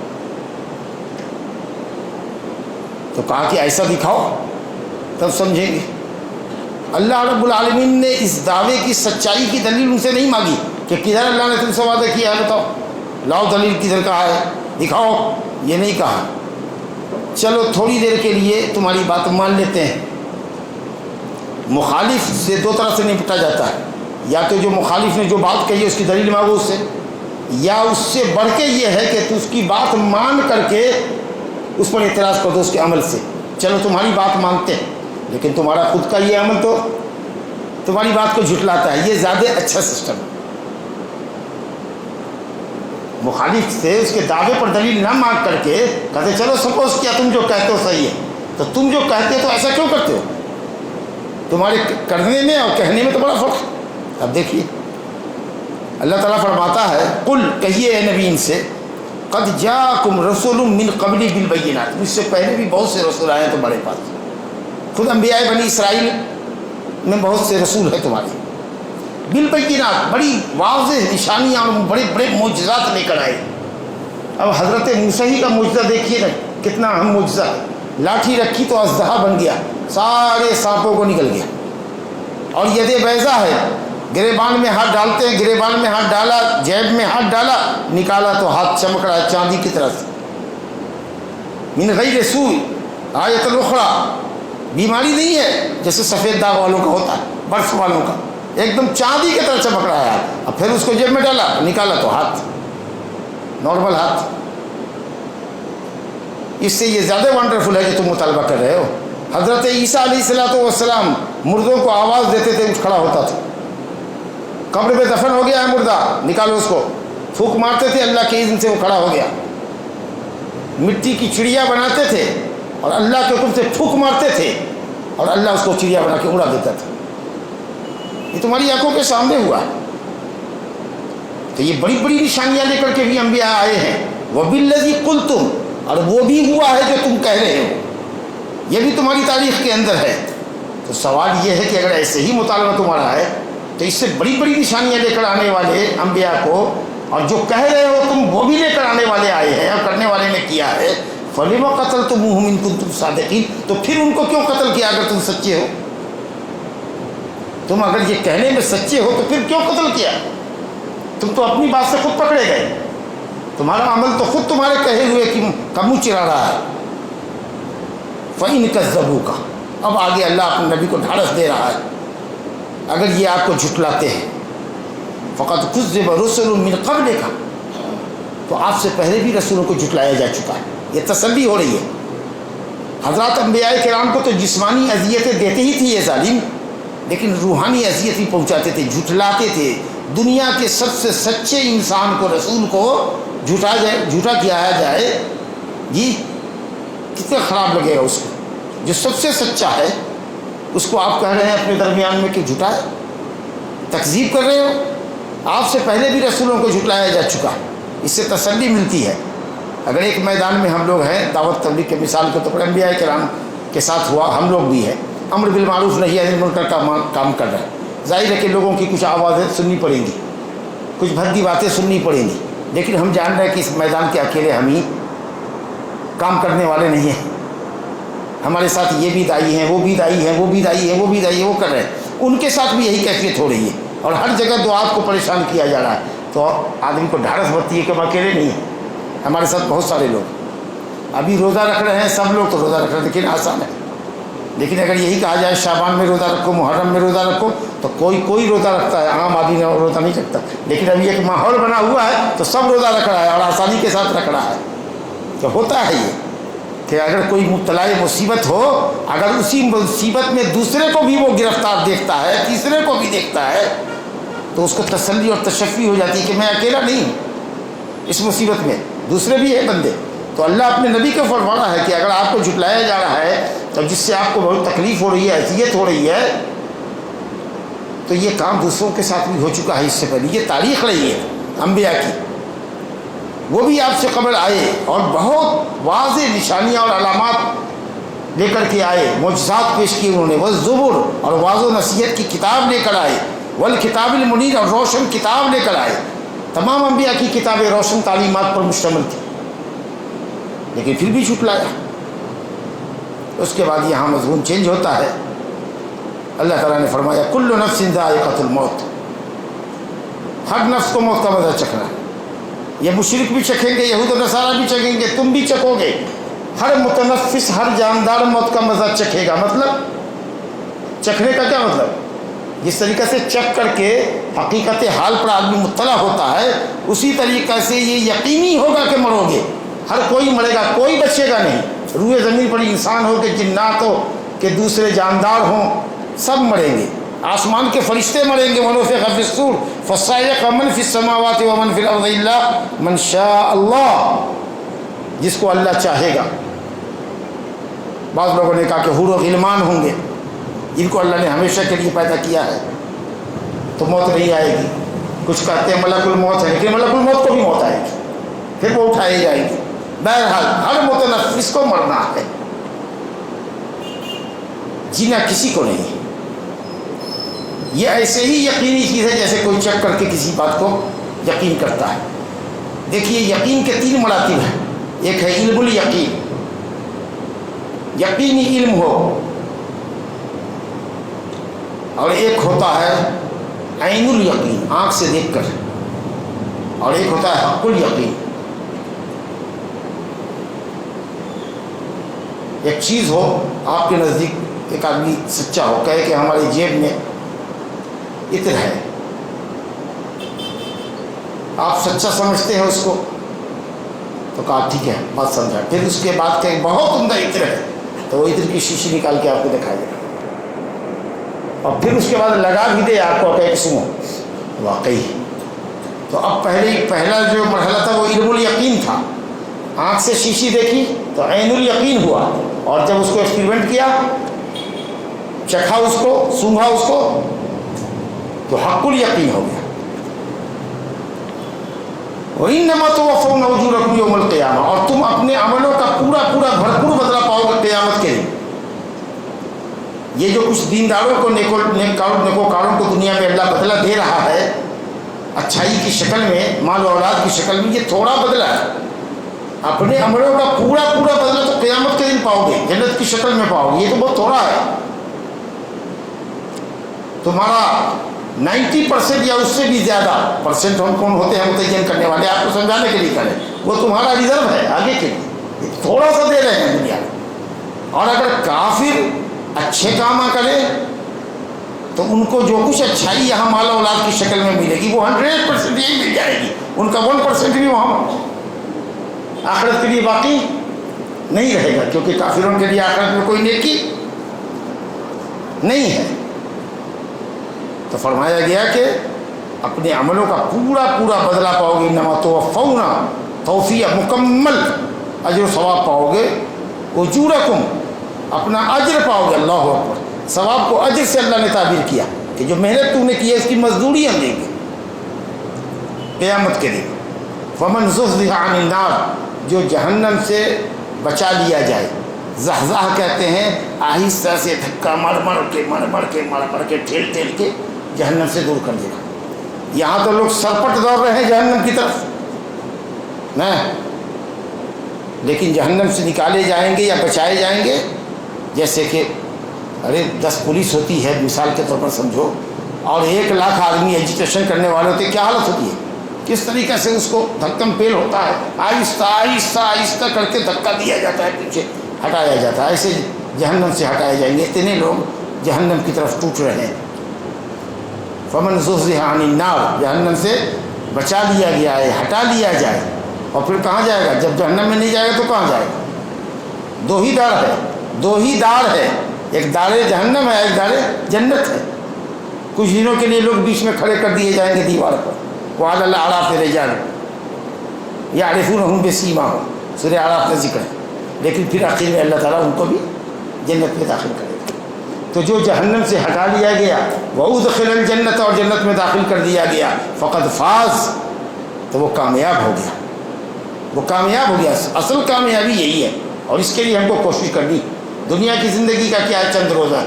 تو کہا کہ ایسا دکھاؤ تب سمجھیں گے۔ اللہ رب العالمین نے اس دعوے کی سچائی کی دلیل ان سے نہیں مانگی کہ کدھر اللہ نے تم سے وعدہ کیا ہے، بتاؤ لاؤ دلیل، کدھر کہا ہے دکھاؤ، یہ نہیں کہا۔ چلو تھوڑی دیر کے لیے تمہاری بات مان لیتے ہیں۔ مخالف سے دو طرح سے نپٹا جاتا ہے، یا تو جو مخالف نے جو بات کہی ہے اس کی دلیل مانگو اس سے، یا اس سے بڑھ کے یہ ہے کہ تو اس کی بات مان کر کے اس پر اعتراض کر دو اس کے عمل سے۔ چلو تمہاری بات مانتے ہیں لیکن تمہارا خود کا یہ عمل تو تمہاری بات کو جھٹلاتا ہے، یہ زیادہ اچھا سسٹم ہے۔ مخالف سے اس کے دعوے پر دلیل نہ مانگ کر کے کہتے چلو سپوز کیا تم جو کہتے ہو صحیح ہے، تو تم جو کہتے ہو تو ایسا کیوں کرتے ہو؟ تمہارے کرنے میں اور کہنے میں تو بڑا فرق ہے۔ اب دیکھیے اللہ تعالیٰ فرماتا ہے قل، کہیے اے نبی ان سے، قد جاءکم رسول من قبلی بالبینات، مجھ سے پہلے بھی بہت سے رسول آئے ہیں تمہارے پاس، خود انبیاء بنی اسرائیل میں بہت سے رسول ہیں تمہارے، بالبینات، بڑی واضح نشانیاں اور بڑے بڑے معجزات لے کر آئے۔ اب حضرت موسیٰ ہی کا معجزہ دیکھیے نا، کتنا اہم معجزہ ہے، لاٹھی رکھی تو اژدہا بن گیا، سارے سانپوں کو نکل گیا، اور ید بیضا ہے، گریبان میں ہاتھ ڈالتے ہیں، گریبان میں ہاتھ ڈالا، جیب میں ہاتھ ڈالا، نکالا تو ہاتھ چمک رہا ہے چاندی کی طرح سے۔ من غیر سوء آیت الاخری، بیماری نہیں ہے جیسے سفید داغ والوں کا ہوتا ہے، برف والوں کا، ایک دم چاندی کی طرح چمک رہا ہے ہاتھ۔ اب پھر اس کو جیب میں ڈالا، نکالا تو ہاتھ نارمل ہاتھ۔ اس سے یہ زیادہ ونڈرفل ہے کہ تم مطالبہ کر رہے ہو۔ حضرت عیسیٰ علیہ السلام مردوں کو آواز دیتے تھے، اٹھ کھڑا ہوتا تھا، قبر میں دفن ہو گیا ہے مردہ، نکالو اس کو، پھونک مارتے تھے، اللہ کے اذن سے وہ کھڑا ہو گیا۔ مٹی کی چڑیا بناتے تھے اور اللہ کے حکم سے پھونک مارتے تھے اور اللہ اس کو چڑیا بنا کے اڑا دیتا تھا۔ یہ تمہاری آنکھوں کے سامنے ہوا ہے۔ تو یہ بڑی بڑی نشانیاں لے کر کے بھی انبیاء آئے ہیں۔ وَبِالَّذِي قُلْتُمْ، اور وہ بھی ہوا ہے جو تم کہہ رہے ہو، یہ بھی تمہاری تاریخ کے اندر ہے۔ تو سوال یہ ہے کہ اگر ایسے ہی مطالبہ تمہارا ہے تو اس سے بڑی بڑی نشانیاں لے کر آنے والے انبیاء کو، اور جو کہہ رہے ہو تم وہ بھی لے کر آنے والے آئے ہیں اور کرنے والے نے کیا ہے، فَلِمَ قَتَلْتُمُوهُمْ إِن كُنتُمْ صَادِقِينَ، تو پھر ان کو کیوں قتل کیا اگر تم سچے ہو؟ تم اگر یہ کہنے میں سچے ہو تو پھر کیوں قتل کیا؟ تم تو اپنی بات سے خود پکڑے گئے، تمہارا عمل تو خود تمہارے کہے ہوئے کہ کا منہ چرا رہا ہے۔ فَإِن كَذَّبُوكَ، اب آگے اللہ اپنے نبی کو ڈھارس دے رہا ہے، اگر یہ آپ کو جھٹلاتے ہیں، فَقَدْ كُذِّبَ رُسُلٌ مِّن قَبْلِكَ، تو آپ سے پہلے بھی رسولوں کو جھٹلایا جا چکا ہے، یہ تسلی ہو رہی ہے۔ حضرات انبیاء کرام کو تو جسمانی اذیتیں دیتے ہی تھے یہ ظالم، لیکن روحانی اذیت بھی پہنچاتے تھے، جھٹلاتے تھے۔ دنیا کے سب سے سچے انسان کو، رسول کو جھوٹا کیا جائے، جی کتنا خراب لگے گا اس کو۔ جو سب سے سچا ہے اس کو آپ کہہ رہے ہیں اپنے درمیان میں کہ جھوٹا ہے، تکذیب کر رہے ہو۔ آپ سے پہلے بھی رسولوں کو جھٹلایا جا چکا، اس سے تسلی ملتی ہے۔ اگر ایک میدان میں ہم لوگ ہیں دعوت تبلیغ کے مثال کے طور پر انبیاء کرام کے ساتھ ہوا، ہم لوگ بھی ہیں، امر بالمعروف نہی عن المنکر کا کام کر رہے ہیں، ظاہر ہے کہ لوگوں کی کچھ آوازیں سننی پڑیں گی، کچھ بھدی باتیں سننی پڑیں گی، لیکن ہم جان رہے ہیں کہ اس میدان کے اکیلے ہم ہی کام کرنے والے نہیں ہیں۔ ہمارے ساتھ یہ بھی دائی ہیں، وہ بھی دائی ہیں، وہ بھی دائی ہیں، وہ بھی دائی ہیں، وہ کر رہے ہیں، ان کے ساتھ بھی یہی کیفیت ہو رہی ہے، اور ہر جگہ دعات کو پریشان کیا جا رہا ہے۔ تو آدمی کو ڈھارس بڑھتی ہے کہ ہم اکیلے نہیں ہیں، ہمارے ساتھ بہت سارے لوگ ابھی روزہ رکھ رہے ہیں، سب لوگ تو روزہ رکھ رہے ہیں، لیکن آسان ہے۔ لیکن اگر یہی کہا جائے شعبان میں روزہ رکھو، محرم میں روزہ رکھو، تو کوئی روزہ رکھتا ہے، عام آدمی روزہ نہیں رکھتا۔ لیکن ابھی ایک ماحول بنا ہوا ہے تو سب روزہ رکھ رہا ہے اور آسانی کے ساتھ رکھ رہا ہے۔ تو ہوتا ہے یہ کہ اگر کوئی مبتلا مصیبت ہو، اگر اسی مصیبت میں دوسرے کو بھی وہ گرفتار دیکھتا ہے، تیسرے کو بھی دیکھتا ہے، تو اس کو تسلی اور تشفی ہو جاتی ہے کہ میں اکیلا نہیں ہوں اس مصیبت میں، دوسرے بھی ہیں بندے۔ تو اللہ اپنے نبی کو فرمانا ہے کہ اگر آپ کو جھٹلایا جا رہا ہے تو جس سے آپ کو بہت تکلیف ہو رہی ہے، اذیت ہو رہی ہے، تو یہ کام دوسروں کے ساتھ بھی ہو چکا ہے اس سے پہلے، یہ تاریخ رہی ہے انبیاء کی۔ وہ بھی آپ سے قبل آئے اور بہت واضح نشانیاں اور علامات لے کر کے آئے، معجزات پیش کیے انہوں نے، والزبر اور واضح و نصیحت کی کتاب لے کر آئے، والکتاب المنیر اور روشن کتاب لے کر آئے۔ تمام انبیاء کی کتابیں روشن تعلیمات پر مشتمل تھی، لیکن پھر بھی جھٹلایا۔ اس کے بعد یہاں مضمون چینج ہوتا ہے۔ اللہ تعالیٰ نے فرمایا کل نفس ذائقۃ الموت، ہر نفس کو موت کا مزہ چکھنا ہے۔ یہ مشرک بھی چکھیں گے، یہود و نصارہ بھی چکھیں گے، تم بھی چکھو گے۔ ہر متنفس، ہر جاندار موت کا مزہ چکھے گا۔ مطلب چکھنے کا کیا مطلب؟ جس طریقے سے چکھ کر کے حقیقت حال پر آدمی مطلع ہوتا ہے، اسی طریقے سے یہ یقینی ہوگا کہ مرو گے۔ ہر کوئی مرے گا، کوئی بچے گا نہیں۔ روئے زمین پر انسان ہو کہ جنات ہو کہ دوسرے جاندار ہوں، سب مریں گے۔ آسمان کے فرشتے مریں گے، ونفخ فی الصور فصعق من فی السماوات ومن فی الارض الا من شاء اللہ، جس کو اللہ چاہے گا۔ بعض لوگوں نے کہا کہ حور و غلمان ہوں گے جن کو اللہ نے ہمیشہ کے لیے پیدا کیا ہے، تو موت نہیں آئے گی۔ کچھ کہتے ہیں ملک الموت ہے، لیکن ملک الموت کو بھی موت آئے گی، پھر وہ اٹھائی جائے گی۔ بہرحال ہر متنفس کو مرنا ہے، جینا کسی کو نہیں۔ یہ ایسے ہی یقینی چیز ہے جیسے کوئی چیک کر کے کسی بات کو یقین کرتا ہے۔ دیکھیے یقین کے 3 مراتب ہیں۔ ایک ہے علم الیقین، یقینی علم ہو، اور ایک ہوتا ہے عین الیقین، آنکھ سے دیکھ کر، اور ایک ہوتا ہے حق الیقین۔ ایک چیز ہو آپ کے نزدیک، ایک آدمی سچا ہو، کہے کہ ہماری جیب میں عطر ہے، آپ سچا سمجھتے ہیں اس کو، تو کہا ٹھیک ہے بات سمجھا۔ پھر اس کے بعد کہ بہت عمدہ عطر ہے، تو وہ عطر کی شیشی نکال کے آپ کو دکھائے گا، اور پھر اس کے بعد لگا بھی دے آپ کو کہ سنو واقعی۔ تو اب پہلا جو مرحلہ تھا وہ علم الیقین تھا، آنکھ سے شیشی دیکھی تو عین الیقین ہوا، اور جب اس کو ایکسپیریمنٹ کیا، چکھا اس کو، سونگھا اس کو، تو حق الیقین ہو گیا۔ وَإِنَّمَا تُوَفَّوْنَ أُجُورَكُمْ يَوْمَ الْقِيَامَةِ، اور تم اپنے عملوں کا پورا بھرپور بدلہ پاؤ گے قیامت کے دن۔ یہ جو کچھ دینداروں کو، نیکوکاروں کو دنیا میں اللہ بدلہ دے رہا ہے اچھائی کی شکل میں، مال و اولاد کی شکل میں، یہ تھوڑا بدلہ ہے۔ اپنے عملوں کا پورا بدلہ تو قیامت کے دن پاؤ گے، جنت کی شکل میں پاؤ گے۔ یہ تو بہت تھوڑا ہے۔ تمہارا 90% یا اس سے بھی زیادہ پرسنٹ ہم کون ہوتے ہیں متعین کرنے والے، آپ کو سمجھانے کے لیے کریں، وہ تمہارا ریزرو ہے آگے کے لیے، تھوڑا سا دے رہے ہیں دنیا میں۔ اور اگر کافر اچھے کام کرے تو ان کو جو کچھ اچھائی یہاں مال و اولاد کی شکل میں ملے گی وہ 100% یہی مل جائے گی، ان کا 1% بھی وہاں آخرت کے لیے باقی نہیں رہے گا، کیونکہ کافروں کے لیے آخرت میں کوئی نیکی نہیں ہے۔ تو فرمایا گیا کہ اپنے عملوں کا پورا پورا بدلہ پاؤ گے، انما توفون، توفیہ مکمل اجر و ثواب پاؤ گے، اجورکم اپنا اجر پاؤ گے۔ اللہ اکبر، ثواب کو اجر سے اللہ نے تعبیر کیا کہ جو محنت تو نے کی ہے اس کی مزدوری ہم دیں گے قیامت کے دن۔ فمن زحزح عن النار، جو جہنم سے بچا لیا جائے، زحزح کہتے ہیں آہستہ سے دھکا مار مار کے ٹھیل کے جہنم سے دور کر دینا۔ یہاں تو لوگ سرپٹ دوڑ رہے ہیں جہنم کی طرف نہ، لیکن جہنم سے نکالے جائیں گے یا بچائے جائیں گے جیسے کہ 10 پولیس ہوتی ہے مثال کے طور پر سمجھو، اور 1 لاکھ آدمی ایجیٹیشن کرنے والے ہوتے، کیا حالت ہوتی ہے، کس طریقے سے اس کو دھکم پیل ہوتا ہے، آہستہ آہستہ آہستہ کر کے دھکا دیا جاتا ہے، پیچھے ہٹایا جاتا ہے، ایسے جہنم سے ہٹائے جائیں گے۔ اتنے لوگ جہنم کی طرف ٹوٹ رہے ہیں۔ فمن زحزح عن النار، جہنم سے بچا لیا گیا ہے، ہٹا لیا جائے، اور پھر کہاں جائے گا؟ جب جہنم میں نہیں جائے گا تو کہاں جائے گا؟ دو ہی دار ہے، ایک دار جہنم ہے، ایک دار جنت ہے۔ کچھ دنوں کے لیے لوگ بیچ میں کھڑے کر دیے جائیں گے دیوار پر، وعلی الاعراف رجال یعرفونہم بسیماہم، سورہ اعراف کا ذکر ہے، لیکن پھر آخر میں اللہ تعالیٰ ان کو بھی جنت میں داخل کرے گا۔ تو جو جہنم سے ہٹا لیا گیا، وَأُدْخِلَ الْجَنَّةَ، اور جنت میں داخل کر دیا گیا، فقد فاز، تو وہ کامیاب ہو گیا، وہ کامیاب ہو گیا۔ اصل کامیابی یہی ہے، اور اس کے لیے ہم کو کوشش کرنی۔ دنیا کی زندگی کا کیا ہے؟ چند روزہ،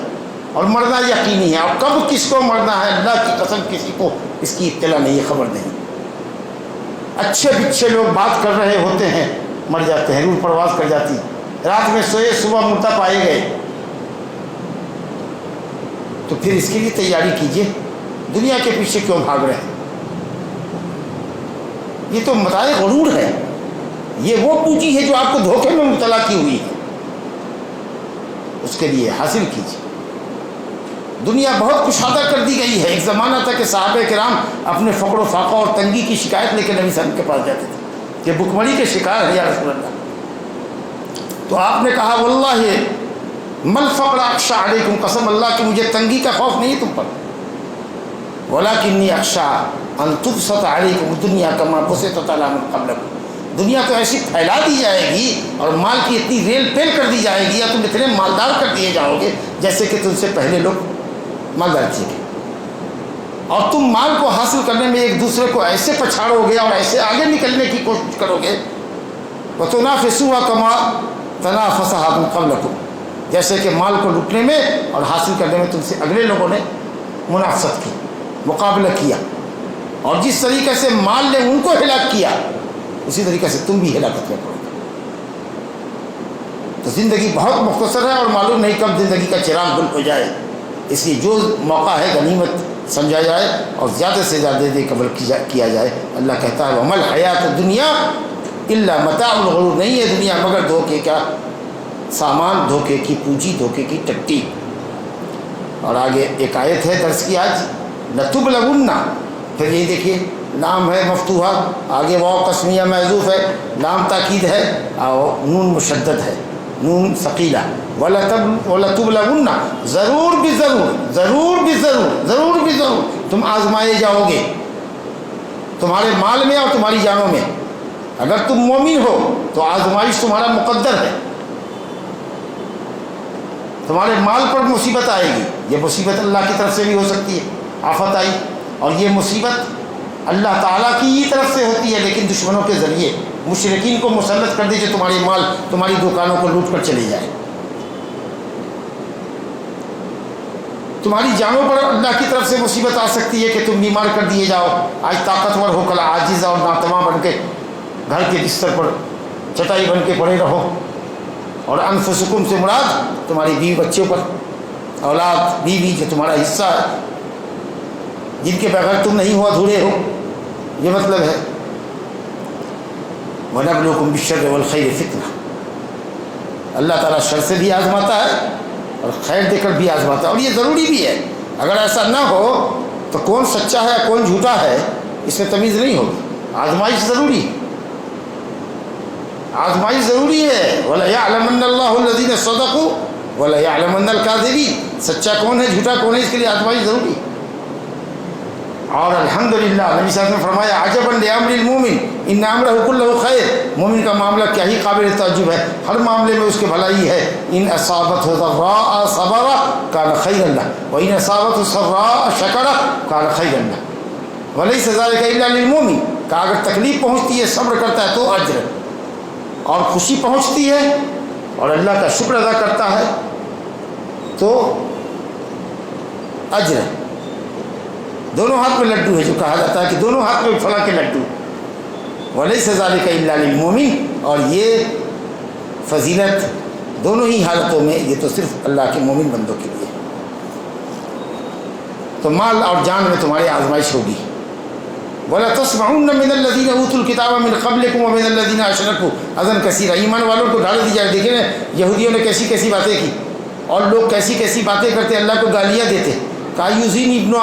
اور مرنا یقینی ہے، اور کب کس کو مرنا ہے اللہ کی قسم کسی کو اس کی اطلاع نہیں ہے، خبر نہیں۔ اچھے بچھے لوگ بات کر رہے ہوتے ہیں، مر جاتے ہیں، روح پرواز کر جاتی، رات میں سوئے صبح مردہ پائے گئے۔ تو پھر اس کے لیے تیاری کیجئے، دنیا کے پیچھے کیوں بھاگ رہے ہیں؟ یہ تو متاع غرور ہے، یہ وہ پونجی ہے جو آپ کو دھوکے میں مبتلا کی ہوئی ہے، اس کے لیے حاصل کیجیے۔ دنیا بہت کشادہ کر دی گئی ہے۔ ایک زمانہ تھا کہ صحابہ کرام اپنے فقر و فاقہ اور تنگی کی شکایت لے کے نبی صلی اللہ علیہ وسلم کے پاس جاتے تھے کہ بھوکمری کے شکار ہے یا رسول اللہ۔ تو آپ نے کہا واللہ مل فقر اخشى علیکم، قسم اللہ کہ مجھے تنگی کا خوف نہیں ہے تم پر، ولکنی اخشى ان تبسط علیکم الدنیا کما بسطت علی من قبلکم، دنیا تو ایسی پھیلا دی جائے گی اور مال کی اتنی ریل پیل کر دی جائے گی، یا تم اتنے مالدار کر دیے جاؤ گے جیسے کہ تم سے پہلے لوگ مالدار تھے، اور تم مال کو حاصل کرنے میں ایک دوسرے کو ایسے پچھاڑو گے اور ایسے آگے نکلنے کی کوشش کرو گے، وَتُنَافِسُوهَا كَمَا تَنَافَسَهَا مِن قَبْلَكُمْ، جیسے کہ مال کو لوٹنے میں اور حاصل کرنے میں تم سے اگلے لوگوں نے منافست کی، مقابلہ کیا، اور جس طریقے سے مال نے ان کو ہلاک کیا اسی طریقے سے تم بھی ہلاکت میں پڑو گے۔ تو زندگی بہت مختصر ہے اور معلوم نہیں کب زندگی کا چراغ گل ہو جائے، اس لیے جو موقع ہے غنیمت سمجھا جائے اور زیادہ سے زیادہ دے قبل کیا جائے۔ اللہ کہتا ہے وَمَا الْحَيَاةُ الدُّنْيَا إِلَّا مَتَاعُ الْغُرُورِ، نہیں ہے دنیا مگر دھوکے کا سامان، دھوکے کی پونجی، دھوکے کی ٹٹی۔ اور آگے ایک آیت ہے درس کی آج، لَتُبْلَوُنَّ، پھر یہ دیکھیے لام ہے مفتوحہ، آگے واو قسمیہ محذوف ہے، لام تاکید ہے، اور نون مشدد ہے، نون ثقیلہ، وَلَتُبْلَوُنَّ، ضرور بھی ضرور، ضرور بھی ضرور، ضرور بھی ضرور تم آزمائے جاؤ گے، تمہارے مال میں اور تمہاری جانوں میں۔ اگر تم مومن ہو تو آزمائش تمہارا مقدر ہے، تمہارے مال پر مصیبت آئے گی، یہ مصیبت اللہ کی طرف سے بھی ہو سکتی ہے، آفت آئی، اور یہ مصیبت اللہ تعالیٰ کی ہی طرف سے ہوتی ہے، لیکن دشمنوں کے ذریعے مشرکین کو مسلط کر دیجیے، تمہارے مال تمہاری دکانوں کو لوٹ کر چلے جائے۔ تمہاری جانوں پر اللہ کی طرف سے مصیبت آ سکتی ہے کہ تم بیمار کر دیے جاؤ، آج طاقتور ہو کل عاجز اور ناتواں بن کے گھر کے بستر پر چٹائی بن کے پڑے رہو، اور انفسکم سے مراد تمہاری بیوی بچوں پر، اولاد بیوی جو تمہارا حصہ ہے، جن کے بغیر تم نہیں ہو، ادھورے ہو، یہ مطلب ہے۔ وَنَبْلُوكُمْ بِالشَّرِّ وَالْخَيْرِ فِتْنَةً، اللہ تعالیٰ شر سے بھی آزماتا ہے اور خیر دے کر بھی آزماتا ہے، اور یہ ضروری بھی ہے۔ اگر ایسا نہ ہو تو کون سچا ہے کون جھوٹا ہے اس میں تمیز نہیں ہوگی، آزمائش ضروری ہے۔ آزمائش ضروری ہے. وَلَيَعْلَمَنَّ اللَّهُ الَّذِينَ صَدَقُوا وَلَيَعْلَمَنَّ الْكَاذِبِينَ. سچا کون ہے جھوٹا کون ہے اس کے لیے آزمائش ضروری ہے. اور الحمدللہ نبی صلی اللہ علیہ وسلم نے فرمایا عجباً لِأَمْرِ الْمُؤْمِنِ إِنَّ أَمْرَهُ كُلَّهُ خَيْرٌ. مومن کا معاملہ کیا ہی قابل تعجب ہے، ہر معاملے میں اس کے بھلائی ہے. إِنْ أَصَابَتْهُ ضَرَّاء صَبَرَ كَانَ خَيْرًا لَهُ وَإِنْ أَصَابَتْهُ سَرَّاء شَكَرَ كَانَ خَيْرًا لَهُ وَلَيْسَ ذَلِكَ إِلَّا لِلْمُؤْمِنِ. کہ اگر تکلیف پہنچتی ہے صبر کرتا ہے تو اجر، اور خوشی پہنچتی ہے اور اللہ کا شکر ادا کرتا ہے تو اجر. دونوں ہاتھ میں لڈو ہے، جو کہا جاتا ہے کہ دونوں ہاتھ میں پھلا کے لڈو. وَلَيْسَ ذَلِكَ إِلَّا لِلْمُؤْمِنِ. اور یہ فضیلت دونوں ہی حالتوں میں یہ تو صرف اللہ کے مومن بندوں کے لیے. تو مال اور جان میں تمہاری آزمائش ہوگی. وَلَا تَسْمَعُنَّ مِنَ الَّذِينَ أُوتُوا الْكِتَابَ مِنْ قَبْلِكُمْ وَمِنَ الَّذِينَ أَشْرَكُوا أَذًى كَثِيرًا. ایمان والوں کو ڈال دی جائے. دیکھیں نا یہودیوں نے کیسی کیسی باتیں کی، اور لوگ کیسی کیسی باتیں کرتے، اللہ کو گالیاں دیتے. کہا یُؤْذِینِی ابن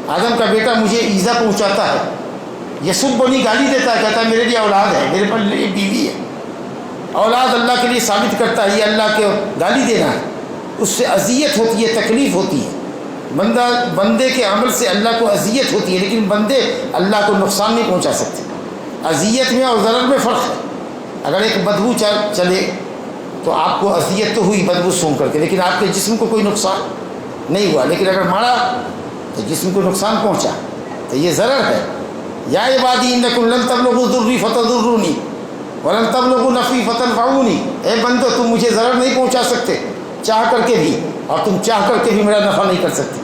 آدم کا بیٹا مجھے ایذا پہنچاتا ہے. یسبنی گالی دیتا ہے، کہتا ہے میرے لیے اولاد ہے، میرے پر بیوی ہے. اولاد اللہ کے لیے ثابت کرتا ہے، یہ اللہ کے گالی دینا ہے. اس سے اذیت ہوتی ہے، تکلیف ہوتی ہے. بندے کے عمل سے اللہ کو اذیت ہوتی ہے، لیکن بندے اللہ کو نقصان نہیں پہنچا سکتے. اذیت میں اور ضرر میں فرق ہے. اگر ایک بدبو چلے تو آپ کو اذیت تو ہوئی بدبو سونگھ کر کے، لیکن آپ کے جسم کو کوئی نقصان نہیں ہوا. لیکن اگر مارا تو جسم کو نقصان پہنچا تو یہ ضرر ہے. یا عبادی انکم لن تبلغوا ضری فتضرونی ولن تبلغوا نفعی فتنفعونی. اے بندو تم مجھے ضرر نہیں پہنچا سکتے چاہ کر کے بھی، اور تم چاہ کر کے بھی میرا نفع نہیں کر سکتے.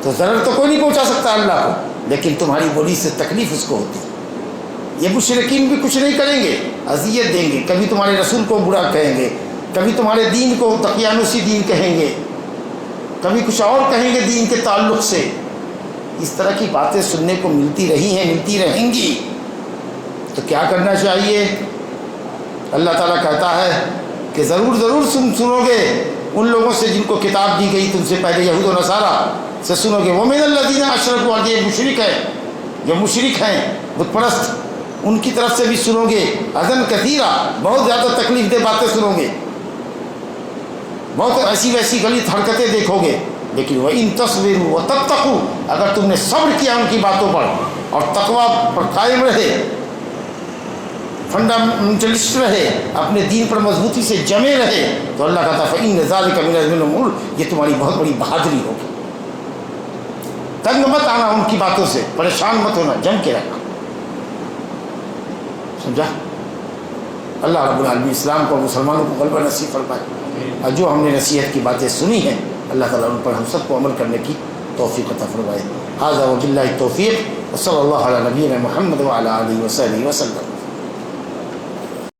تو ضرر تو کوئی نہیں پہنچا سکتا اللہ کو، لیکن تمہاری بولی سے تکلیف اس کو ہوتی. یہ مشرکین بھی کچھ نہیں کریں گے، اذیت دیں گے. کبھی تمہارے رسول کو برا کہیں گے، کبھی تمہارے دین کو تقیانوسی دین کہیں گے، کبھی کچھ اور کہیں گے دین کے تعلق سے. اس طرح کی باتیں سننے کو ملتی رہی ہیں، ملتی رہیں گی. تو کیا کرنا چاہیے؟ اللہ تعالیٰ کہتا ہے کہ ضرور ضرور سنو گے ان لوگوں سے جن کو کتاب دی گئی تم سے پہلے، یہود و نصارہ سے سنو گے. وَمِنَ الَّذِينَ أَشْرَكُوا. اور یہ مشرک ہے، جو مشرک ہیں بت پرست، ان کی طرف سے بھی سنو گے. اذًى كَثِيرًا. بہت زیادہ تکلیف دہ باتیں سنو گے، بہت ایسی ویسی غلط حرکتیں دیکھو گے. لیکن وَإِن تَصْبِرُوا وَتَتَّقُوا. اگر تم نے صبر کیا ان کی باتوں پر اور تقویٰ پر قائم رہے، فنڈامنٹلسٹ رہے، اپنے دین پر مضبوطی سے جمے رہے، تو اللہ کہتا ہے فَإِنَّ ذَلِكَ مِنْ عَزْمِ الْأُمُورِ. یہ تمہاری بہت بڑی بہادری ہوگی. تنگ مت آنا ان کی باتوں سے، پریشان مت ہونا، جم کے رکھنا. سمجھا؟ اللہ رب العالمین اسلام کو، مسلمانوں کو غلبہ نصیب فرمائے. اور جو ہم نے نصیحت کی باتیں سنی ہیں، اللہ تعالیٰ ان پر ہم سب کو عمل کرنے کی توفیق عطا فرمائے. ھذا وباللہ التوفیق، وصلی اللہ علی نبینا محمد وعلی آلہ وصحبہ وسلم.